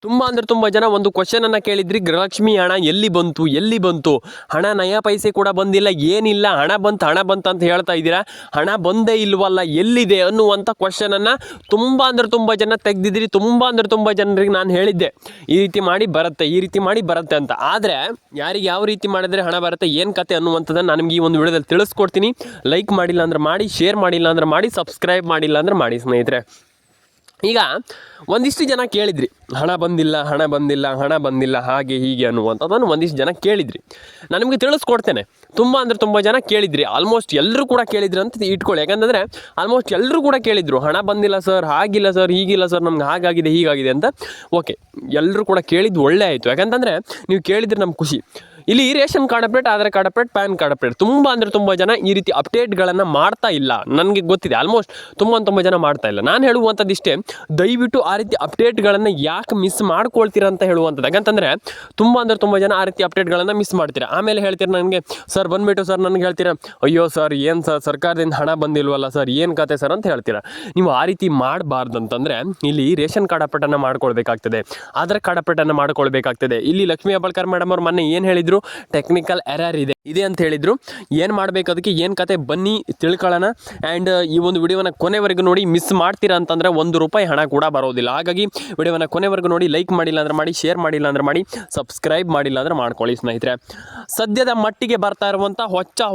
ತುಂಬ ಅಂದರೆ ತುಂಬ ಜನ ಒಂದು ಕ್ವಶನನ್ನು ಕೇಳಿದ್ರಿ, ಗೃಹಲಕ್ಷ್ಮಿ ಹಣ ಎಲ್ಲಿ ಬಂತು ಹಣ ನಯ ಪೈಸೆ ಕೂಡ ಬಂದಿಲ್ಲ, ಏನಿಲ್ಲ, ಹಣ ಬಂತು ಅಂತ ಹೇಳ್ತಾ ಇದ್ದೀರಾ, ಹಣ ಬಂದೇ ಇಲ್ವಲ್ಲ, ಎಲ್ಲಿದೆ ಅನ್ನುವಂಥ ಕ್ವಶನನ್ನು ತುಂಬ ಜನ ತೆಗೆದಿದ್ರಿ. ತುಂಬ ಜನರಿಗೆ ನಾನು ಹೇಳಿದ್ದೆ ಈ ರೀತಿ ಮಾಡಿ ಬರುತ್ತೆ ಅಂತ. ಆದರೆ ಯಾರಿಗೆ ಯಾವ ರೀತಿ ಮಾಡಿದ್ರೆ ಹಣ ಬರುತ್ತೆ, ಏನು ಕತೆ ಅನ್ನುವಂಥದ್ದನ್ನು ನಾನು ನಿಮಗೆ ಈ ಒಂದು ವಿಡಿಯೋದಲ್ಲಿ ತಿಳಿಸ್ಕೊಡ್ತೀನಿ. ಲೈಕ್ ಮಾಡಿಲ್ಲ ಅಂದ್ರೆ ಮಾಡಿ, ಶೇರ್ ಮಾಡಿಲ್ಲ ಅಂದ್ರೆ ಮಾಡಿ, ಸಬ್ಸ್ಕ್ರೈಬ್ ಮಾಡಿಲ್ಲ ಅಂದ್ರೆ ಮಾಡಿ ಸ್ನೇಹಿತರೆ. ಈಗ ಒಂದಿಷ್ಟು ಜನ ಕೇಳಿದ್ರಿ, ಹಣ ಬಂದಿಲ್ಲ ಹಾಗೆ ಹೀಗೆ ಅನ್ನುವಂಥದ್ದನ್ನು ಒಂದಿಷ್ಟು ಜನ ಕೇಳಿದ್ರಿ. ನಾನು ನಿಮಗೆ ತಿಳಿಸ್ಕೊಡ್ತೇನೆ. ತುಂಬ ಜನ ಕೇಳಿದ್ರಿ, ಆಲ್ಮೋಸ್ಟ್ ಎಲ್ಲರೂ ಕೂಡ ಕೇಳಿದ್ರಿ ಅಂತ ಇಟ್ಕೊಳ್ಳಿ. ಯಾಕಂತಂದರೆ ಆಲ್ಮೋಸ್ಟ್ ಎಲ್ಲರೂ ಕೂಡ ಕೇಳಿದ್ರು, ಹಣ ಬಂದಿಲ್ಲ ಸರ್, ಹಾಗಿಲ್ಲ ಸರ್, ಹೀಗಿಲ್ಲ ಸರ್, ನಮ್ಗೆ ಹಾಗಾಗಿದೆ ಹೀಗಾಗಿದೆ ಅಂತ. ಓಕೆ, ಎಲ್ಲರೂ ಕೂಡ ಕೇಳಿದ್ದು ಒಳ್ಳೆ ಆಯಿತು. ಯಾಕಂತಂದರೆ ನೀವು ಕೇಳಿದ್ರೆ ನಮ್ಗೆ ಖುಷಿ. ಇಲ್ಲಿ ration card update, Aadhaar card update, PAN card update ತುಂಬ ಜನ ಈ ರೀತಿ ಅಪ್ಡೇಟ್ಗಳನ್ನು ಮಾಡ್ತಾ ಇಲ್ಲ. ನನಗೆ ಗೊತ್ತಿದೆ, ಆಲ್ಮೋಸ್ಟ್ ತುಂಬ ಜನ ಮಾಡ್ತಾ ಇಲ್ಲ. ನಾನು ಹೇಳುವಂಥದ್ದು ಇಷ್ಟೇ, ದಯವಿಟ್ಟು ಆ ರೀತಿ ಅಪ್ಡೇಟ್ಗಳನ್ನು ಯಾಕೆ ಮಿಸ್ ಮಾಡ್ಕೊಳ್ತೀರ ಅಂತ ಹೇಳುವಂಥದ್ದು. ಯಾಕಂತಂದರೆ ತುಂಬ ಜನ ಆ ರೀತಿ ಅಪ್ಡೇಟ್ಗಳನ್ನು ಮಿಸ್ ಮಾಡ್ತೀರಾ. ಆಮೇಲೆ ಹೇಳ್ತೀರ ನನಗೆ, ಸರ್ ಬಂದುಬಿಟ್ಟು ಸರ್ ನನಗೆ ಹೇಳ್ತೀರಾ, ಅಯ್ಯೋ ಸರ್ ಏನು ಸರ್ ಸರ್ಕಾರದಿಂದ ಹಣ ಬಂದಿಲ್ವಲ್ಲ ಸರ್, ಏನು ಕತೆ ಸರ್ ಅಂತ ಹೇಳ್ತೀರಾ. ನೀವು ಆ ರೀತಿ ಮಾಡಬಾರ್ದಂತಂದರೆ ಇಲ್ಲಿ ರೇಷನ್ ಕಾರ್ಡ್ ಅಪ್ಡೇಟನ್ನು ಮಾಡ್ಕೊಳ್ಬೇಕಾಗ್ತದೆ, ಆಧಾರ್ ಕಾರ್ಡ್ ಅಪ್ಡೇಟನ್ನು ಮಾಡ್ಕೊಳ್ಬೇಕಾಗ್ತದೆ. ಇಲ್ಲಿ ಲಕ್ಷ್ಮೀ ಹೆಬ್ಬಾಳ್ಕರ್ ಮೇಡಮ್ ಅವ್ರು ಮೊನ್ನೆ ಏನು ಹೇಳಿದರು, ಟೆಕ್ನಿಕಲ್ ಎರರ್ ಇದೆ ಅಂತ ಹೇಳಿದರು. ಏನು ಮಾಡಬೇಕು, ಅದಕ್ಕೆ ಏನು ಕತೆ ಬನ್ನಿ ತಿಳ್ಕೊಳ್ಳೋಣ. ಆ್ಯಂಡ್ ಈ ಒಂದು ವಿಡಿಯೋನ ಕೊನೆವರೆಗೂ ನೋಡಿ. ಮಿಸ್ ಮಾಡ್ತೀರಾ ಅಂತಂದರೆ ₹1 ಹಣ ಕೂಡ ಬರೋದಿಲ್ಲ. ಹಾಗಾಗಿ ವಿಡಿಯೋನ ಕೊನೆವರೆಗೂ ನೋಡಿ. ಲೈಕ್ ಮಾಡಿಲ್ಲ ಅಂದ್ರೆ ಮಾಡಿ, ಶೇರ್ ಮಾಡಿಲ್ಲ ಅಂದ್ರೆ ಮಾಡಿ, ಸಬ್ಸ್ಕ್ರೈಬ್ ಮಾಡಿಲ್ಲ ಅಂದ್ರೆ ಮಾಡ್ಕೊಳ್ಳಿ ಸ್ನೇಹಿತರೆ. ಸದ್ಯದ ಮಟ್ಟಿಗೆ ಬರ್ತಾ ಇರುವಂಥ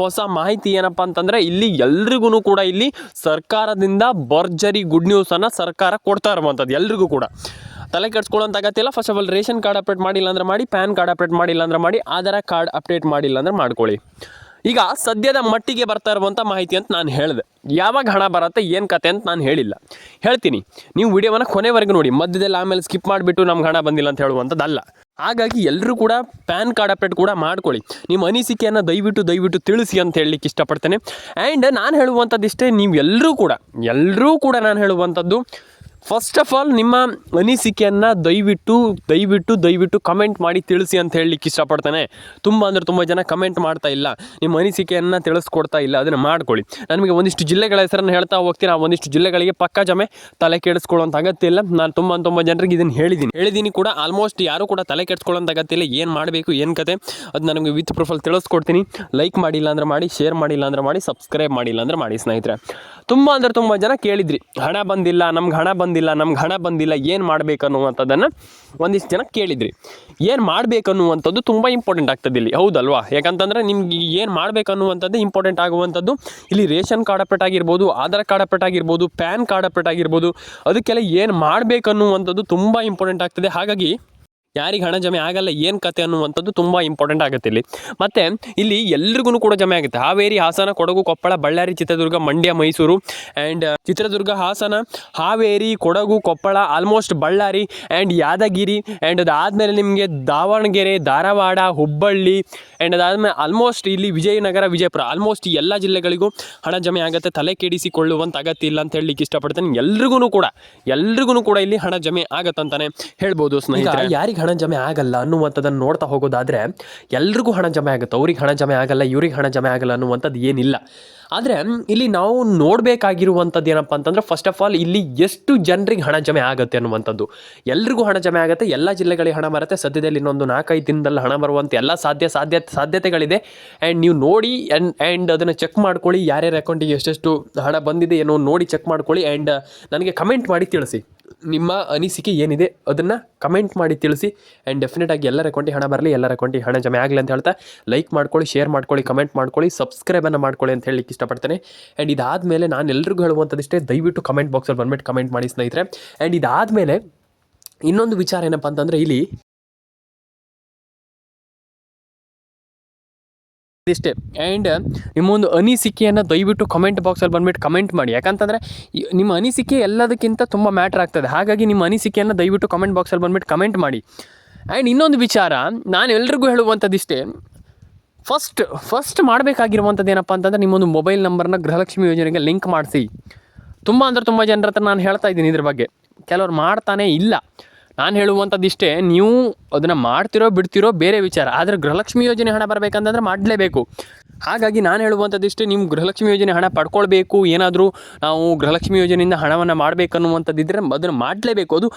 ಹೊಸ ಮಾಹಿತಿ ಏನಪ್ಪ ಅಂತಂದರೆ, ಇಲ್ಲಿ ಎಲ್ರಿಗೂ ಕೂಡ ಇಲ್ಲಿ ಸರ್ಕಾರದಿಂದ ಭರ್ಜರಿ ಗುಡ್ ನ್ಯೂಸನ್ನು ಸರ್ಕಾರ ಕೊಡ್ತಾ ಇರುವಂಥದ್ದು. ಎಲ್ರಿಗೂ ಕೂಡ ತಲೆ ಕೆಡ್ಸ್ಕೊಳ್ಳೋಂಥ ಅಗತ್ಯ. First of all ration card update ಮಾಡಿಲ್ಲ ಅಂದ್ರೆ ಮಾಡಿ, ಪ್ಯಾನ್ ಕಾರ್ಡ್ ಅಪ್ಡೇಟ್ ಮಾಡಿಲ್ಲ ಅಂದ್ರೆ ಮಾಡಿ, ಆಧಾರ್ ಕಾರ್ಡ್ ಅಪ್ಡೇಟ್ ಮಾಡಿಲ್ಲ ಅಂದ್ರೆ ಮಾಡ್ಕೊಳ್ಳಿ. ಈಗ ಸದ್ಯದ ಮಟ್ಟಿಗೆ ಬರ್ತಾ ಇರುವಂಥ ಮಾಹಿತಿ ಅಂತ ನಾನು ಹೇಳಿದೆ. ಯಾವಾಗ ಹಣ ಬರುತ್ತೆ, ಏನು ಕತೆ ಅಂತ ನಾನು ಹೇಳ್ತೀನಿ. ನೀವು ವಿಡಿಯೋವನ್ನು ಕೊನೆವರೆಗೂ ನೋಡಿ. ಮಧ್ಯದಲ್ಲಿ ಆಮೇಲೆ ಸ್ಕಿಪ್ ಮಾಡಿಬಿಟ್ಟು ನಮ್ಗೆ ಹಣ ಬಂದಿಲ್ಲ ಅಂತ ಹೇಳುವಂಥದ್ದಲ್ಲ. ಹಾಗಾಗಿ ಎಲ್ಲರೂ ಕೂಡ ಪ್ಯಾನ್ ಕಾರ್ಡ್ ಅಪ್ಡೇಟ್ ಕೂಡ ಮಾಡ್ಕೊಳ್ಳಿ. ನಿಮ್ಮ ಅನಿಸಿಕೆಯನ್ನು ದಯವಿಟ್ಟು ತಿಳಿಸಿ ಅಂತ ಹೇಳಲಿಕ್ಕೆ ಇಷ್ಟಪಡ್ತೇನೆ. ಆ್ಯಂಡ್ ನಾನು ಹೇಳುವಂಥದ್ದು ಇಷ್ಟೇ, ನೀವು ಎಲ್ಲರೂ ಕೂಡ ನಾನು ಹೇಳುವಂಥದ್ದು, ಫಸ್ಟ್ ಆಫ್ ಆಲ್ ನಿಮ್ಮ ಅನಿಸಿಕೆಯನ್ನು ದಯವಿಟ್ಟು ಕಮೆಂಟ್ ಮಾಡಿ ತಿಳಿಸಿ ಅಂತ ಹೇಳಲಿಕ್ಕೆ ಇಷ್ಟಪಡ್ತೇನೆ. ತುಂಬ ಜನ ಕಮೆಂಟ್ ಮಾಡ್ತಾ ಇಲ್ಲ, ನಿಮ್ಮ ಅನಿಸಿಕೆಯನ್ನು ತಿಳಿಸ್ಕೊಡ್ತಾ ಇಲ್ಲ, ಅದನ್ನು ಮಾಡ್ಕೊಳ್ಳಿ. ನಾನು ನಿಮಗೆ ಒಂದಿಷ್ಟು ಜಿಲ್ಲೆಗಳ ಹೆಸರನ್ನು ಹೇಳ್ತಾ ಹೋಗ್ತೀನಿ. ಆ ಒಂದಿಷ್ಟು ಜಿಲ್ಲೆಗಳಿಗೆ ಪಕ್ಕ ಜಮೆ ತಲೆ ಕೆಡಿಸ್ಕೊಳ್ಳೋಂಥ ಅಗತ್ಯ ಇಲ್ಲ. ನಾನು ತುಂಬ ಜನರಿಗೆ ಇದನ್ನು ಹೇಳಿದ್ದೀನಿ ಕೂಡ. ಆಲ್ಮೋಸ್ಟ್ ಯಾರು ಕೂಡ ತಲೆ ಕೆಡಿಸ್ಕೊಳ್ಳೋಂಥ ಅಗತ್ಯ ಇಲ್ಲ. ಏನು ಮಾಡಬೇಕು, ಏನು ಕತೆ, ಅದು ನನಗೆ ವಿತ್ ಪ್ರೂಫಲ್ಲಿ ತಿಳಿಸ್ಕೊಡ್ತೀನಿ. ಲೈಕ್ ಮಾಡಿಲ್ಲ ಅಂದ್ರೆ ಮಾಡಿ, ಶೇರ್ ಮಾಡಿಲ್ಲ ಅಂದ್ರೆ ಮಾಡಿ, ಸಬ್ಸ್ಕ್ರೈಬ್ ಮಾಡಿಲ್ಲ ಅಂದ್ರೆ ಮಾಡಿ ಸ್ನೇಹಿತರೆ. ತುಂಬ ಜನ ಕೇಳಿದ್ರಿ, ಹಣ ಬಂದಿಲ್ಲ, ನಮ್ಗೆ ಹಣ ಬಂದಿಲ್ಲ, ಏನು ಮಾಡಬೇಕು ಅನ್ನುವಂಥದ್ದನ್ನು ಒಂದಿಷ್ಟು ಜನ ಕೇಳಿದ್ರಿ. ಏನು ಮಾಡಬೇಕು ಅನ್ನುವಂಥದ್ದು ತುಂಬ ಇಂಪಾರ್ಟೆಂಟ್ ಆಗ್ತದೆ ಇಲ್ಲಿ, ಹೌದಲ್ವಾ? ಯಾಕಂತಂದರೆ ನಿಮ್ಗೆ ಏನು ಮಾಡಬೇಕು ಅನ್ನುವಂಥದ್ದು ಇಂಪಾರ್ಟೆಂಟ್ ಆಗುವಂಥದ್ದು. ಇಲ್ಲಿ ರೇಷನ್ ಕಾರ್ಡ್ ಅಪ್ಡೇಟ್ ಆಗಿರ್ಬೋದು, ಆಧಾರ್ ಕಾರ್ಡ್ ಅಪ್ಡೇಟ್ ಆಗಿರ್ಬೋದು, ಪ್ಯಾನ್ ಕಾರ್ಡ್ ಅಪ್ಡೇಟ್ ಆಗಿರ್ಬೋದು, ಅದಕ್ಕೆಲ್ಲ ಏನು ಮಾಡಬೇಕು ಅನ್ನುವಂಥದ್ದು ತುಂಬ ಇಂಪಾರ್ಟೆಂಟ್ ಆಗ್ತದೆ. ಹಾಗಾಗಿ ಯಾರಿಗೆ ಹಣ ಜಮೆ ಆಗಲ್ಲ, ಏನು ಕತೆ ಅನ್ನುವಂಥದ್ದು ತುಂಬ ಇಂಪಾರ್ಟೆಂಟ್ ಆಗುತ್ತೆ ಇಲ್ಲಿ. ಮತ್ತು ಇಲ್ಲಿ ಎಲ್ರಿಗೂ ಕೂಡ ಜಮೆ ಆಗುತ್ತೆ. Haveri, Hassan, Kodagu, Koppal, Ballari, Chitradurga, Mandya, Mysuru and Chitradurga, Hassan, Haveri, Kodagu, Koppal, almost Ballari and Yadgir and ಅದಾದಮೇಲೆ ನಿಮಗೆ ದಾವಣಗೆರೆ, ಧಾರವಾಡ, ಹುಬ್ಬಳ್ಳಿ ಆ್ಯಂಡ್ ಅದಾದಮೇಲೆ ಆಲ್ಮೋಸ್ಟ್ ಇಲ್ಲಿ ವಿಜಯನಗರ, ವಿಜಯಪುರ, ಆಲ್ಮೋಸ್ಟ್ ಈ ಎಲ್ಲ ಜಿಲ್ಲೆಗಳಿಗೂ ಹಣ ಜಮೆ ಆಗುತ್ತೆ. ತಲೆ ಕೆಡಿಸಿಕೊಳ್ಳುವಂಥ ಅಗತ್ಯ ಇಲ್ಲ ಅಂತ ಹೇಳಲಿಕ್ಕೆ ಇಷ್ಟಪಡ್ತೇನೆ. ಎಲ್ರಿಗೂ ಕೂಡ ಇಲ್ಲಿ ಹಣ ಜಮೆ ಆಗತ್ತಂತಾನೆ ಹೇಳ್ಬೋದು ಸ್ನೇಹಿತರೆ. ಯಾರಿಗೆ ಹಣ ಜಮೆ ಆಗಲ್ಲ ಅನ್ನುವಂಥದ್ದನ್ನು ನೋಡ್ತಾ ಹೋಗೋದಾದರೆ, ಎಲ್ರಿಗೂ ಹಣ ಜಮೆ ಆಗುತ್ತೆ. ಅವ್ರಿಗೆ ಹಣ ಜಮೆ ಆಗಲ್ಲ, ಇವ್ರಿಗೆ ಹಣ ಜಮೆ ಆಗಲ್ಲ ಅನ್ನುವಂಥದ್ದು ಏನಿಲ್ಲ. ಆದರೆ ಇಲ್ಲಿ ನಾವು ನೋಡಬೇಕಾಗಿರುವಂಥದ್ದು ಏನಪ್ಪ ಅಂತಂದರೆ, ಫಸ್ಟ್ ಆಫ್ ಆಲ್ ಇಲ್ಲಿ ಎಷ್ಟು ಜನರಿಗೆ ಹಣ ಜಮೆ ಆಗುತ್ತೆ ಅನ್ನುವಂಥದ್ದು. ಎಲ್ರಿಗೂ ಹಣ ಜಮೆ ಆಗುತ್ತೆ, ಎಲ್ಲ ಜಿಲ್ಲೆಗಳಿಗೆ ಹಣ ಬರುತ್ತೆ. ಸದ್ಯದಲ್ಲಿ ಇನ್ನೊಂದು 4-5 ದಿನದಲ್ಲಿ ಹಣ ಬರುವಂಥ ಎಲ್ಲ ಸಾಧ್ಯತೆಗಳಿದೆ. ಆ್ಯಂಡ್ ನೀವು ನೋಡಿ ಆ್ಯಂಡ್ ಅದನ್ನು ಚೆಕ್ ಮಾಡ್ಕೊಳ್ಳಿ. ಯಾರ್ಯಾರ ಅಕೌಂಟಿಗೆ ಎಷ್ಟೆಷ್ಟು ಹಣ ಬಂದಿದೆ ಏನೋ ನೋಡಿ ಚೆಕ್ ಮಾಡ್ಕೊಳ್ಳಿ. ಆ್ಯಂಡ್ ನನಗೆ ಕಮೆಂಟ್ ಮಾಡಿ ತಿಳಿಸಿ, ನಿಮ್ಮ ಅನಿಸಿಕೆ ಏನಿದೆ ಅದನ್ನು ಕಮೆಂಟ್ ಮಾಡಿ ತಿಳಿಸಿ. ಆ್ಯಂಡ್ ಡೆಫಿನೆಟಾಗಿ ಎಲ್ಲರ ಅಕೌಂಟಿಗೆ ಹಣ ಬರಲಿ, ಎಲ್ಲರ ಅಕೌಂಟಿಗೆ ಹಣ ಜಮೆ ಆಗಲಿ ಅಂತ ಹೇಳ್ತಾ, ಲೈಕ್ ಮಾಡ್ಕೊಳ್ಳಿ, ಶೇರ್ ಮಾಡ್ಕೊಳ್ಳಿ, ಕಮೆಂಟ್ ಮಾಡ್ಕೊಳ್ಳಿ, ಸಬ್ಸ್ಕ್ರೈಬನ್ನು ಮಾಡ್ಕೊಳ್ಳಿ ಅಂತ ಹೇಳಲಿಕ್ಕೆ ಇಷ್ಟಪಡ್ತೇನೆ. ಆ್ಯಂಡ್ ಇದಾದಮೇಲೆ ನಾನು ಎಲ್ರಿಗೂ ಹೇಳುವಂಥದ್ದಿಷ್ಟೇ, ದಯವಿಟ್ಟು ಕಮೆಂಟ್ ಬಾಕ್ಸಲ್ಲಿ ಬಂದುಬಿಟ್ಟು ಕಮೆಂಟ್ ಮಾಡಿ ಸ್ನೇಹಿತರೆ. ಆ್ಯಂಡ್ ಇದಾದಮೇಲೆ ಇನ್ನೊಂದು ವಿಚಾರ ಏನಪ್ಪ ಅಂತಂದರೆ, ಇಲ್ಲಿ ಇಷ್ಟೇ. ಆ್ಯಂಡ್ ನಿಮ್ಮೊಂದು ಅನಿಸಿಕೆಯನ್ನು ದಯವಿಟ್ಟು ಕಮೆಂಟ್ ಬಾಕ್ಸಲ್ಲಿ ಬಂದುಬಿಟ್ಟು ಕಮೆಂಟ್ ಮಾಡಿ. ಯಾಕಂತಂದರೆ ನಿಮ್ಮ ಅನಿಸಿಕೆ ಎಲ್ಲದಕ್ಕಿಂತ ತುಂಬ ಮ್ಯಾಟ್ರ್ ಆಗ್ತದೆ. ಹಾಗಾಗಿ ನಿಮ್ಮ ಅನಿಸಿಕೆಯನ್ನು ದಯವಿಟ್ಟು ಕಮೆಂಟ್ ಬಾಕ್ಸಲ್ಲಿ ಬಂದುಬಿಟ್ಟು ಕಮೆಂಟ್ ಮಾಡಿ. ಆ್ಯಂಡ್ ಇನ್ನೊಂದು ವಿಚಾರ ನಾನು ಎಲ್ರಿಗೂ ಹೇಳುವಂಥದ್ದಿಷ್ಟೇ, ಫಸ್ಟ್ ಮಾಡಬೇಕಾಗಿರುವಂಥದ್ದು ಏನಪ್ಪ ಅಂತಂದರೆ, ನಿಮ್ಮೊಂದು ಮೊಬೈಲ್ ನಂಬರ್ನ ಗೃಹಲಕ್ಷ್ಮಿ ಯೋಜನೆಗೆ ಲಿಂಕ್ ಮಾಡಿಸಿ. ತುಂಬ ಜನರ ಹತ್ರ ನಾನು ಹೇಳ್ತಾ ಇದ್ದೀನಿ ಇದ್ರ ಬಗ್ಗೆ. ಕೆಲವ್ರು ಮಾಡ್ತಾನೇ ಇಲ್ಲ. ನಾನು ಹೇಳುವಂಥದ್ದಿಷ್ಟೇ, ನೀವು ಅದನ್ನು ಮಾಡ್ತಿರೋ ಬಿಡ್ತಿರೋ ಬೇರೆ ವಿಚಾರ, ಆದರೆ ಗೃಹಲಕ್ಷ್ಮಿ ಯೋಜನೆ ಹಣ ಬರಬೇಕಂತಂದ್ರೆ ಮಾಡಲೇಬೇಕು. ಹಾಗಾಗಿ ನಾನು ಹೇಳುವಂಥದ್ದಿಷ್ಟೇ, ನೀವು ಗೃಹಲಕ್ಷ್ಮಿ ಯೋಜನೆ ಹಣ ಪಡ್ಕೊಳ್ಬೇಕು, ಏನಾದರೂ ನಾವು ಗೃಹಲಕ್ಷ್ಮಿ ಯೋಜನೆಯಿಂದ ಹಣವನ್ನು ಮಾಡಬೇಕನ್ನುವಂಥದ್ದಿದ್ದರೆ ಅದನ್ನು ಮಾಡಲೇಬೇಕು. ಅದು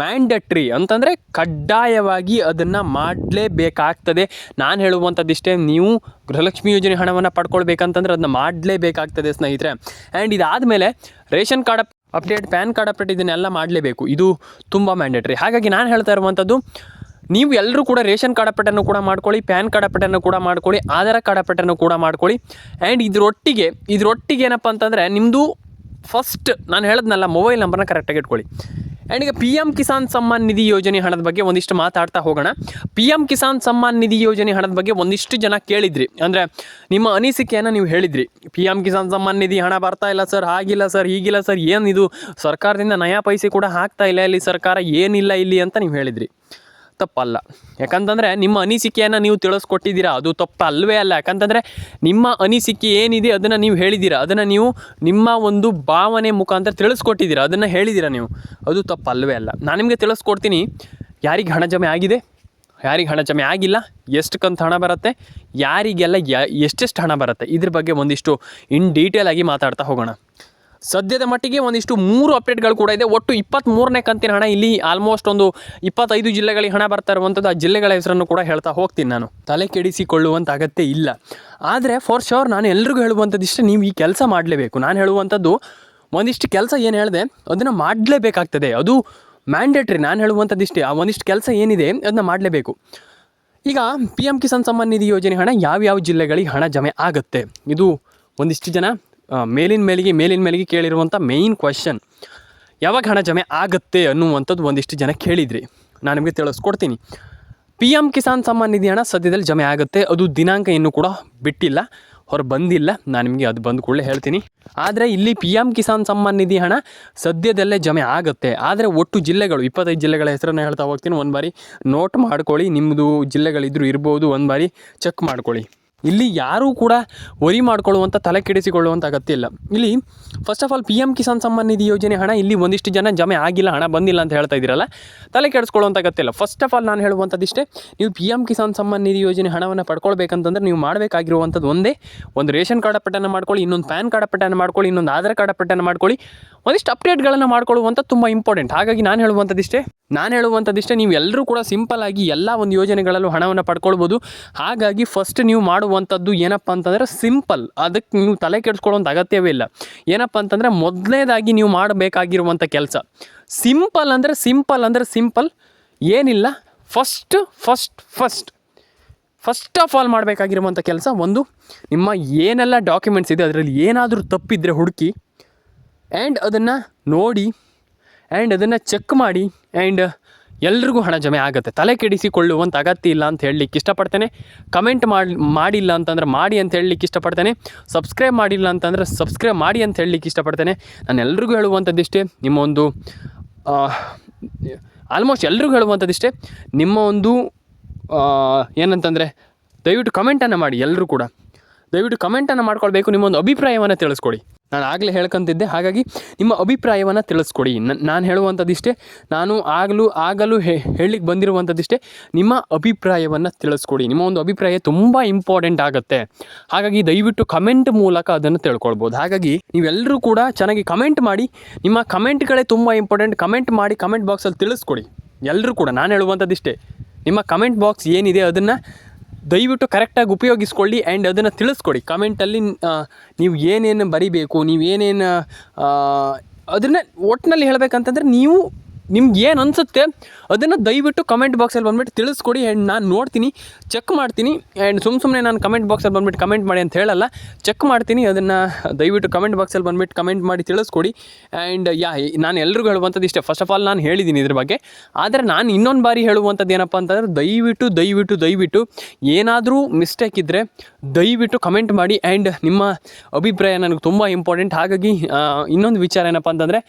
ಮ್ಯಾಂಡಟ್ರಿ ಅಂತಂದರೆ ಕಡ್ಡಾಯವಾಗಿ ಅದನ್ನು ಮಾಡಲೇಬೇಕಾಗ್ತದೆ. ನಾನು ಹೇಳುವಂಥದ್ದಿಷ್ಟೇ, ನೀವು ಗೃಹಲಕ್ಷ್ಮಿ ಯೋಜನೆ ಹಣವನ್ನು ಪಡ್ಕೊಳ್ಬೇಕಂತಂದ್ರೆ ಅದನ್ನ ಮಾಡಲೇಬೇಕಾಗ್ತದೆ ಸ್ನೇಹಿತರೆ. ಆ್ಯಂಡ್ ಇದಾದಮೇಲೆ ration card update, PAN card update ಇದನ್ನೆಲ್ಲ ಮಾಡಲೇಬೇಕು. ಇದು ತುಂಬ ಮ್ಯಾಂಡೇಟ್ರಿ. ಹಾಗಾಗಿ ನಾನು ಹೇಳ್ತಾ ಇರುವಂಥದ್ದು, ನೀವು ಎಲ್ಲರೂ ಕೂಡ ರೇಷನ್ ಕಾರ್ಡ್ ಅಪ್ಡೇಟನ್ನು ಕೂಡ ಮಾಡ್ಕೊಳ್ಳಿ, ಪ್ಯಾನ್ ಕಾರ್ಡ್ ಅಪ್ಡೇಟನ್ನು ಕೂಡ ಮಾಡ್ಕೊಳ್ಳಿ, ಆಧಾರ್ ಕಾರ್ಡ್ ಅಪ್ಡೇಟನ್ನು ಕೂಡ ಮಾಡ್ಕೊಳ್ಳಿ. ಆ್ಯಂಡ್ ಇದರೊಟ್ಟಿಗೆ ಏನಪ್ಪ ಅಂತಂದರೆ ನಿಮ್ಮದು ಫಸ್ಟ್ ನಾನು ಹೇಳಿದ್ನಲ್ಲ, ಮೊಬೈಲ್ ನಂಬರ್ನ ಕರೆಕ್ಟಾಗಿ ಇಟ್ಕೊಳ್ಳಿ. ಆ್ಯಂಡ್ ಈಗ PM ಕಿಸಾನ್ ಸಮ್ಮಾನ್ ನಿಧಿ ಯೋಜನೆ ಹಣದ ಬಗ್ಗೆ ಒಂದಿಷ್ಟು ಮಾತಾಡ್ತಾ ಹೋಗೋಣ. PM ಕಿಸಾನ್ ಸಮ್ಮಾನ್ ನಿಧಿ ಯೋಜನೆ ಹಣದ ಬಗ್ಗೆ ಒಂದಿಷ್ಟು ಜನ ಕೇಳಿದ್ರಿ, ಅಂದರೆ ನಿಮ್ಮ ಅನಿಸಿಕೆಯನ್ನು ನೀವು ಹೇಳಿದ್ರಿ. PM ಕಿಸಾನ್ ಸಮ್ಮಾನ್ ನಿಧಿ ಹಣ ಬರ್ತಾ ಇಲ್ಲ ಸರ್, ಹಾಗಿಲ್ಲ ಸರ್, ಹೀಗಿಲ್ಲ ಸರ್, ಏನಿದು ಸರ್ಕಾರದಿಂದ ನಯಾ ಪೈಸೆ ಕೂಡ ಹಾಕ್ತಾ ಇಲ್ಲ, ಇಲ್ಲಿ ಸರ್ಕಾರ ಏನಿಲ್ಲ ಇಲ್ಲಿ ಅಂತ ನೀವು ಹೇಳಿದ್ರಿ. ತಪ್ಪಲ್ಲ. ಯಾಕಂತಂದರೆ ನಿಮ್ಮ ಅನಿಸಿಕೆಯನ್ನು ನೀವು ತಿಳಿಸ್ಕೊಟ್ಟಿದ್ದೀರಾ, ಅದು ತಪ್ಪಲ್ವೇ ಅಲ್ಲ. ಯಾಕಂತಂದರೆ ನಿಮ್ಮ ಅನಿಸಿಕೆ ಏನಿದೆ ಅದನ್ನು ನೀವು ಹೇಳಿದ್ದೀರಾ, ಅದನ್ನು ನೀವು ನಿಮ್ಮ ಒಂದು ಭಾವನೆ ಮುಖಾಂತರ ತಿಳಿಸ್ಕೊಟ್ಟಿದ್ದೀರಾ, ಅದನ್ನು ಹೇಳಿದ್ದೀರಾ ನೀವು, ಅದು ತಪ್ಪಲ್ವೇ ಅಲ್ಲ. ನಾನು ನಿಮಗೆ ತಿಳಿಸ್ಕೊಡ್ತೀನಿ, ಯಾರಿಗೆ ಹಣ ಜಮೆ ಆಗಿದೆ, ಯಾರಿಗೆ ಹಣ ಜಮೆ ಆಗಿಲ್ಲ, ಎಷ್ಟು ಕಂತು ಹಣ ಬರುತ್ತೆ, ಯಾರಿಗೆಲ್ಲ ಎಷ್ಟೆಷ್ಟು ಹಣ ಬರುತ್ತೆ, ಇದ್ರ ಬಗ್ಗೆ ಒಂದಿಷ್ಟು ಇನ್ ಡೀಟೇಲ್ ಆಗಿ ಮಾತಾಡ್ತಾ ಹೋಗೋಣ. ಸದ್ಯದ ಮಟ್ಟಿಗೆ ಒಂದಿಷ್ಟು 3 ಅಪ್ಡೇಟ್ಗಳು ಕೂಡ ಇದೆ. ಒಟ್ಟು 23ನೇ ಕಂತಿನ ಹಣ ಇಲ್ಲಿ ಆಲ್ಮೋಸ್ಟ್ ಒಂದು 25 ಜಿಲ್ಲೆಗಳಿಗೆ ಹಣ ಬರ್ತಾ ಇರುವಂಥದ್ದು. ಆ ಜಿಲ್ಲೆಗಳ ಹೆಸರನ್ನು ಕೂಡ ಹೇಳ್ತಾ ಹೋಗ್ತೀನಿ. ನಾನು ತಲೆ ಕೆಡಿಸಿಕೊಳ್ಳುವಂಥ ಅಗತ್ಯ ಇಲ್ಲ. ಆದರೆ ಫಾರ್ ಶೋರ್ ನಾನು ಎಲ್ರಿಗೂ ಹೇಳುವಂಥದ್ದು ಇಷ್ಟೇ, ನೀವು ಈ ಕೆಲಸ ಮಾಡಲೇಬೇಕು. ನಾನು ಹೇಳುವಂಥದ್ದು ಒಂದಿಷ್ಟು ಕೆಲಸ ಏನು ಹೇಳಿದೆ ಅದನ್ನು ಮಾಡಲೇಬೇಕಾಗ್ತದೆ, ಅದು ಮ್ಯಾಂಡೇಟ್ರಿ. ನಾನು ಹೇಳುವಂಥದ್ದು ಇಷ್ಟೇ, ಆ ಒಂದಿಷ್ಟು ಕೆಲಸ ಏನಿದೆ ಅದನ್ನ ಮಾಡಲೇಬೇಕು. ಈಗ PM ಕಿಸಾನ್ ಸಮ್ಮಾನ್ ನಿಧಿ ಯೋಜನೆ ಹಣ ಯಾವ್ಯಾವ ಜಿಲ್ಲೆಗಳಿಗೆ ಹಣ ಜಮೆ ಆಗುತ್ತೆ, ಇದು ಒಂದಿಷ್ಟು ಜನ ಮೇಲಿನ ಮೇಲಿಗೆ ಕೇಳಿರುವಂಥ ಮೇಯ್ನ್ ಕ್ವಶನ್. ಯಾವಾಗ ಹಣ ಜಮೆ ಆಗುತ್ತೆ ಅನ್ನುವಂಥದ್ದು ಒಂದಿಷ್ಟು ಜನ ಕೇಳಿದ್ರಿ, ನಾನು ನಿಮಗೆ ತಿಳಿಸ್ಕೊಡ್ತೀನಿ. PM ಕಿಸಾನ್ ಸಮ್ಮಾನ್ ನಿಧಿ ಹಣ ಸದ್ಯದಲ್ಲಿ ಜಮೆ ಆಗುತ್ತೆ. ಅದು ದಿನಾಂಕ ಇನ್ನೂ ಕೂಡ ಬಿಟ್ಟಿಲ್ಲ, ಬಂದಿಲ್ಲ. ನಾನು ನಿಮಗೆ ಅದು ಬಂದ ಕೂಡಲೇ ಹೇಳ್ತೀನಿ. ಆದರೆ ಇಲ್ಲಿ PM ಕಿಸಾನ್ ಸಮ್ಮಾನ್ ನಿಧಿ ಹಣ ಸದ್ಯದಲ್ಲೇ ಜಮೆ ಆಗುತ್ತೆ. ಆದರೆ ಒಟ್ಟು ಜಿಲ್ಲೆಗಳು 25 ಜಿಲ್ಲೆಗಳ ಹೆಸರನ್ನು ಹೇಳ್ತಾ ಹೋಗ್ತೀನಿ. ಒಂದು ಬಾರಿ ನೋಟ್ ಮಾಡ್ಕೊಳ್ಳಿ, ನಿಮ್ಮದು ಜಿಲ್ಲೆಗಳಿದ್ರೂ ಇರ್ಬೋದು, ಒಂದು ಬಾರಿ ಚೆಕ್ ಮಾಡ್ಕೊಳ್ಳಿ. ಇಲ್ಲಿ ಯಾರೂ ಕೂಡ ವರಿ ಮಾಡ್ಕೊಳ್ಳುವಂಥ, ತಲೆ ಕೆಡಿಸಿಕೊಳ್ಳುವಂಥ ಅಗತ್ಯ ಇಲ್ಲ. ಇಲ್ಲಿ first of all PM Kisan Samman Nidhi ಯೋಜನೆ ಹಣ ಇಲ್ಲಿ ಒಂದಿಷ್ಟು ಜನ ಜಮೆ ಆಗಿಲ್ಲ, ಹಣ ಬಂದಿಲ್ಲ ಅಂತ ಹೇಳ್ತಾ ಇದ್ದೀರಲ್ಲ, ತಲೆ ಕೆಡಿಸ್ಕೊಳ್ಳುವಂಥ ಅಗತ್ಯ ಇಲ್ಲ. ಫಸ್ಟ್ ಆಫ್ ಆಲ್ ನಾನು ಹೇಳುವಂಥದ್ದಿಷ್ಟೇ, ನೀವು PM ಕಿಸಾನ್ ಸಮ್ಮಾನ್ ನಿಧಿ ಯೋಜನೆ ಹಣವನ್ನು ಪಡ್ಕೊಳ್ಬೇಕಂತಂದ್ರೆ ನೀವು ಮಾಡಬೇಕಾಗಿರುವಂಥದ್ದು ಒಂದು ರೇಷನ್ ಕಾರ್ಡ್ ಅಪ್ಡೇಟನ್ನು ಮಾಡ್ಕೊಳ್ಳಿ, ಇನ್ನೊಂದು ಪ್ಯಾನ್ ಕಾರ್ಡ್ ಅಪ್ಡೇಟನ್ನು ಮಾಡ್ಕೊಳ್ಳಿ, ಇನ್ನೊಂದು ಆಧಾರ್ ಕಾರ್ಡ್ ಅಪ್ಡೇಟನ್ನು ಮಾಡ್ಕೊಳ್ಳಿ. ಒಂದಿಷ್ಟು ಅಪ್ಡೇಟ್ಗಳನ್ನು ಮಾಡ್ಕೊಳ್ಳುವಂಥ ತುಂಬ ಇಂಪಾರ್ಟೆಂಟ್. ಹಾಗಾಗಿ ನಾನು ಹೇಳುವಂಥದ್ದಿಷ್ಟೇ, ನೀವು ಎಲ್ಲರೂ ಕೂಡ ಸಿಂಪಲ್ ಆಗಿ ಎಲ್ಲ ಒಂದು ಯೋಜನೆಗಳಲ್ಲೂ ಹಣವನ್ನು ಪಡ್ಕೊಳ್ಬೋದು. ಹಾಗಾಗಿ ಫಸ್ಟ್ ನೀವು ಮಾಡುವಂಥದ್ದು ಏನಪ್ಪ ಅಂತಂದರೆ ಸಿಂಪಲ್, ಅದಕ್ಕೆ ನೀವು ತಲೆ ಕೆಡಿಸ್ಕೊಳ್ಳುವಂಥ ಅಗತ್ಯವೇ ಇಲ್ಲ. ಏನಪ್ಪ ಅಂತಂದರೆ ಮೊದಲನೇದಾಗಿ ನೀವು ಮಾಡಬೇಕಾಗಿರುವಂಥ ಕೆಲಸ ಸಿಂಪಲ್ ಏನಿಲ್ಲ. ಫಸ್ಟ್ ಆಫ್ ಆಲ್ ಮಾಡಬೇಕಾಗಿರುವಂಥ ಕೆಲಸ, ಒಂದು ನಿಮ್ಮ ಏನೆಲ್ಲ ಡಾಕ್ಯುಮೆಂಟ್ಸ್ ಇದೆ ಅದರಲ್ಲಿ ಏನಾದರೂ ತಪ್ಪಿದ್ರೆ ಹುಡುಕಿ, ಆ್ಯಂಡ್ ಅದನ್ನು ನೋಡಿ, ಆ್ಯಂಡ್ ಅದನ್ನು ಚೆಕ್ ಮಾಡಿ, ಆ್ಯಂಡ್ ಎಲ್ರಿಗೂ ಹಣ ಜಮೆ ಆಗುತ್ತೆ. ತಲೆ ಕೆಡಿಸಿಕೊಳ್ಳುವಂಥ ಅಗತ್ಯ ಇಲ್ಲ ಅಂತ ಹೇಳಲಿಕ್ಕೆ ಇಷ್ಟಪಡ್ತೇನೆ. ಕಮೆಂಟ್ ಮಾಡಿಲ್ಲ ಅಂತಂದ್ರೆ ಮಾಡಿ ಅಂತ ಹೇಳಲಿಕ್ಕೆ ಇಷ್ಟಪಡ್ತೇನೆ. ಸಬ್ಸ್ಕ್ರೈಬ್ ಮಾಡಿಲ್ಲ ಅಂತಂದರೆ ಸಬ್ಸ್ಕ್ರೈಬ್ ಮಾಡಿ ಅಂತ ಹೇಳಲಿಕ್ಕೆ ಇಷ್ಟಪಡ್ತೇನೆ. ನಾನು ಎಲ್ರಿಗೂ ಹೇಳುವಂಥದ್ದಿಷ್ಟೇ, ನಿಮ್ಮ ಒಂದು ಆಲ್ಮೋಸ್ಟ್ ಎಲ್ರಿಗೂ ಹೇಳುವಂಥದ್ದಿಷ್ಟೇ, ನಿಮ್ಮ ಒಂದು ಏನಂತಂದರೆ ದಯವಿಟ್ಟು ಕಮೆಂಟನ್ನು ಮಾಡಿ. ಎಲ್ಲರೂ ಕೂಡ ದಯವಿಟ್ಟು ಕಮೆಂಟನ್ನು ಮಾಡ್ಕೊಳ್ಬೇಕು, ನಿಮ್ಮೊಂದು ಅಭಿಪ್ರಾಯವನ್ನು ತಿಳಿಸ್ಕೊಡಿ. ನಾನು ಆಗಲೇ ಹೇಳ್ಕೊಂತಿದ್ದೆ, ಹಾಗಾಗಿ ನಿಮ್ಮ ಅಭಿಪ್ರಾಯವನ್ನು ತಿಳಿಸ್ಕೊಡಿ. ನಾನು ಹೇಳುವಂಥದ್ದಿಷ್ಟೇ, ನಾನು ಆಗಲೂ ಹೇಳಲಿಕ್ಕೆ ಬಂದಿರುವಂಥದ್ದಿಷ್ಟೇ, ನಿಮ್ಮ ಅಭಿಪ್ರಾಯವನ್ನು ತಿಳಿಸ್ಕೊಡಿ. ನಿಮ್ಮ ಒಂದು ಅಭಿಪ್ರಾಯ ತುಂಬ ಇಂಪಾರ್ಟೆಂಟ್ ಆಗುತ್ತೆ. ಹಾಗಾಗಿ ದಯವಿಟ್ಟು ಕಮೆಂಟ್ ಮೂಲಕ ಅದನ್ನು ತಿಳ್ಕೊಳ್ಬೋದು. ಹಾಗಾಗಿ ನೀವೆಲ್ಲರೂ ಕೂಡ ಚೆನ್ನಾಗಿ ಕಮೆಂಟ್ ಮಾಡಿ, ನಿಮ್ಮ ಕಮೆಂಟ್ಗಳೇ ತುಂಬ ಇಂಪಾರ್ಟೆಂಟ್. ಕಮೆಂಟ್ ಮಾಡಿ, ಕಮೆಂಟ್ ಬಾಕ್ಸಲ್ಲಿ ತಿಳಿಸ್ಕೊಡಿ. ಎಲ್ಲರೂ ಕೂಡ ನಾನು ಹೇಳುವಂಥದ್ದಿಷ್ಟೇ, ನಿಮ್ಮ ಕಮೆಂಟ್ ಬಾಕ್ಸ್ ಏನಿದೆ ಅದನ್ನು ದಯವಿಟ್ಟು ಕರೆಕ್ಟಾಗಿ ಉಪಯೋಗಿಸ್ಕೊಳ್ಳಿ, ಆ್ಯಂಡ್ ಅದನ್ನು ತಿಳಿಸ್ಕೊಡಿ. ಕಮೆಂಟಲ್ಲಿ ನೀವು ಏನೇನು ಬರಿಬೇಕು, ನೀವೇನೇನು ಅದನ್ನು ಒಟ್ಟಿನಲ್ಲಿ ಹೇಳಬೇಕಂತಂದರೆ ನಿಮ್ಗೆ ಏನು ಅನಿಸುತ್ತೆ ಅದನ್ನು ದಯವಿಟ್ಟು ಕಮೆಂಟ್ ಬಾಕ್ಸಲ್ಲಿ ಬಂದುಬಿಟ್ಟು ತಿಳಿಸ್ಕೊಡಿ. ಆ್ಯಂಡ್ ನಾನು ನೋಡ್ತೀನಿ, ಚೆಕ್ ಮಾಡ್ತೀನಿ. ಆ್ಯಂಡ್ ಸುಮ್ಮನೆ ನಾನು ಕಮೆಂಟ್ ಬಾಕ್ಸಲ್ಲಿ ಬಂದುಬಿಟ್ಟು ಕಮೆಂಟ್ ಮಾಡಿ ಅಂತ ಹೇಳಲ್ಲ, ಚೆಕ್ ಮಾಡ್ತೀನಿ. ಅದನ್ನು ದಯವಿಟ್ಟು ಕಮೆಂಟ್ ಬಾಕ್ಸಲ್ಲಿ ಬಂದುಬಿಟ್ಟು ಕಮೆಂಟ್ ಮಾಡಿ ತಿಳಿಸ್ಕೊಡಿ. ಆ್ಯಂಡ್ ನಾನು ಎಲ್ರಿಗೂ ಹೇಳುವಂಥದ್ದು ಇಷ್ಟೇ. ಫಸ್ಟ್ ಆಫ್ ಆಲ್ ನಾನು ಹೇಳಿದ್ದೀನಿ ಇದ್ರ ಬಗ್ಗೆ, ಆದರೆ ನಾನು ಇನ್ನೊಂದು ಬಾರಿ ಹೇಳುವಂಥದ್ದು ಏನಪ್ಪ ಅಂತಂದರೆ ದಯವಿಟ್ಟು ಏನಾದರೂ ಮಿಸ್ಟೇಕ್ ಇದ್ದರೆ ದಯವಿಟ್ಟು ಕಮೆಂಟ್ ಮಾಡಿ. ಆ್ಯಂಡ್ ನಿಮ್ಮ ಅಭಿಪ್ರಾಯ ನನಗೆ ತುಂಬ ಇಂಪಾರ್ಟೆಂಟ್. ಹಾಗಾಗಿ ಇನ್ನೊಂದು ವಿಚಾರ ಏನಪ್ಪ ಅಂತಂದರೆ,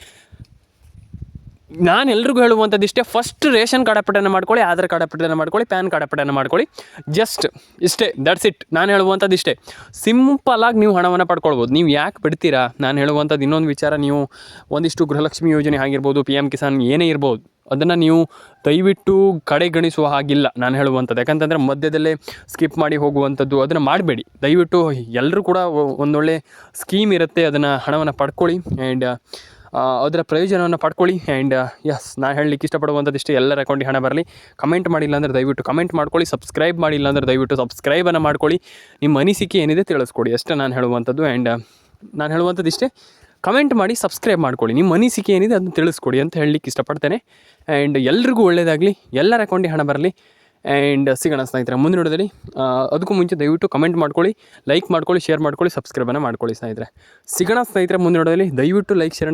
ನಾನು ಎಲ್ರಿಗೂ ಹೇಳುವಂಥದ್ದು ಇಷ್ಟೇ, ಫಸ್ಟ್ ರೇಷನ್ ಕಾರ್ಡ್ ಅಪ್ಡೇಟ್ ಮಾಡ್ಕೊಳ್ಳಿ, ಆಧಾರ್ ಕಾರ್ಡ್ ಅಪ್ಡೇಟ್ ಮಾಡ್ಕೊಳ್ಳಿ, ಪ್ಯಾನ್ ಕಾರ್ಡ್ ಅಪ್ಡೇಟ್ ಮಾಡ್ಕೊಳ್ಳಿ. ಜಸ್ಟ್ ಇಷ್ಟೇ, ದಟ್ಸ್ ಇಟ್. ನಾನು ಹೇಳುವಂಥದ್ದು ಇಷ್ಟೇ. ಸಿಂಪಲಾಗಿ ನೀವು ಹಣವನ್ನು ಪಡ್ಕೊಳ್ಬೋದು. ನೀವು ಯಾಕೆ ಬಿಡ್ತೀರಾ? ನಾನು ಹೇಳುವಂಥದ್ದು ಇನ್ನೊಂದು ವಿಚಾರ, ನೀವು ಒಂದಿಷ್ಟು ಗೃಹಲಕ್ಷ್ಮಿ ಯೋಜನೆ ಆಗಿರ್ಬೋದು, PM ಕಿಸಾನ್ ಏನೇ ಇರ್ಬೋದು, ಅದನ್ನು ನೀವು ದಯವಿಟ್ಟು ಕಡೆಗಣಿಸುವ ಹಾಗಿಲ್ಲ ನಾನು ಹೇಳುವಂಥದ್ದು. ಯಾಕಂತಂದರೆ ಮಧ್ಯದಲ್ಲೇ ಸ್ಕಿಪ್ ಮಾಡಿ ಹೋಗುವಂಥದ್ದು ಅದನ್ನು ಮಾಡಬೇಡಿ ದಯವಿಟ್ಟು. ಎಲ್ಲರೂ ಕೂಡ ಒಂದೊಳ್ಳೆ ಸ್ಕೀಮ್ ಇರುತ್ತೆ, ಅದನ್ನು ಹಣವನ್ನು ಪಡ್ಕೊಳ್ಳಿ ಆ್ಯಂಡ್ ಅದರ ಪ್ರಯೋಜನವನ್ನು ಪಡ್ಕೊಳ್ಳಿ. ಆ್ಯಂಡ್ ಎಸ್, ನಾನು ಹೇಳಲಿಕ್ಕೆ ಇಷ್ಟಪಡುವಂಥದ್ದು ಇಷ್ಟೇ. ಎಲ್ಲರ ಅಕೌಂಟಿಗೆ ಹಣ ಬರಲಿ. ಕಮೆಂಟ್ ಮಾಡಿಲ್ಲ ಅಂದರೆ ದಯವಿಟ್ಟು ಕಮೆಂಟ್ ಮಾಡ್ಕೊಳ್ಳಿ. ಸಬ್ಸ್ಕ್ರೈಬ್ ಮಾಡಿಲ್ಲ ಅಂದರೆ ದಯವಿಟ್ಟು ಸಬ್ಸ್ಕ್ರೈಬನ್ನು ಮಾಡ್ಕೊಳ್ಳಿ. ನಿಮ್ಮ ಅನಿಸಿಕೆ ಏನಿದೆ ತಿಳಿಸ್ಕೊಡಿ ಅಷ್ಟೇ ನಾನು ಹೇಳುವಂಥದ್ದು. ಆ್ಯಂಡ್ ನಾನು ಹೇಳುವಂಥದ್ದು ಇಷ್ಟೇ, ಕಮೆಂಟ್ ಮಾಡಿ, ಸಬ್ಸ್ಕ್ರೈಬ್ ಮಾಡ್ಕೊಳ್ಳಿ. ನಿಮ್ಮ ಅನಿಸಿಕೆ ಏನಿದೆ ಅದನ್ನು ತಿಳಿಸ್ಕೊಡಿ ಅಂತ ಹೇಳಲಿಕ್ಕೆ ಇಷ್ಟಪಡ್ತೇನೆ. ಆ್ಯಂಡ್ ಎಲ್ರಿಗೂ ಒಳ್ಳೆಯದಾಗಲಿ, ಎಲ್ಲರ ಅಕೌಂಟಿಗೆ ಹಣ ಬರಲಿ. ಆ್ಯಂಡ್ ಸಿಗೋಣ ಸ್ನೇಹಿತರೆ ಮುಂದಿನ ವಿಡಿಯೋದಲ್ಲಿ. ಅದಕ್ಕೂ ಮುಂಚೆ ದಯವಿಟ್ಟು ಕಮೆಂಟ್ ಮಾಡ್ಕೊಳ್ಳಿ, ಲೈಕ್ ಮಾಡ್ಕೊಳ್ಳಿ, ಶೇರ್ ಮಾಡ್ಕೊಳ್ಳಿ, ಸಬ್ಸ್ಕ್ರೈಬನ್ನು ಮಾಡ್ಕೊಳ್ಳಿ ಸ್ನೇಹಿತರೆ. ಸಿಗೋಣ ಸ್ನೇಹಿತರೆ ಮುಂದಿನ ವಿಡಿಯೋದಲ್ಲಿ. ದಯವಿಟ್ಟು ಲೈಕ್, ಶೇರ್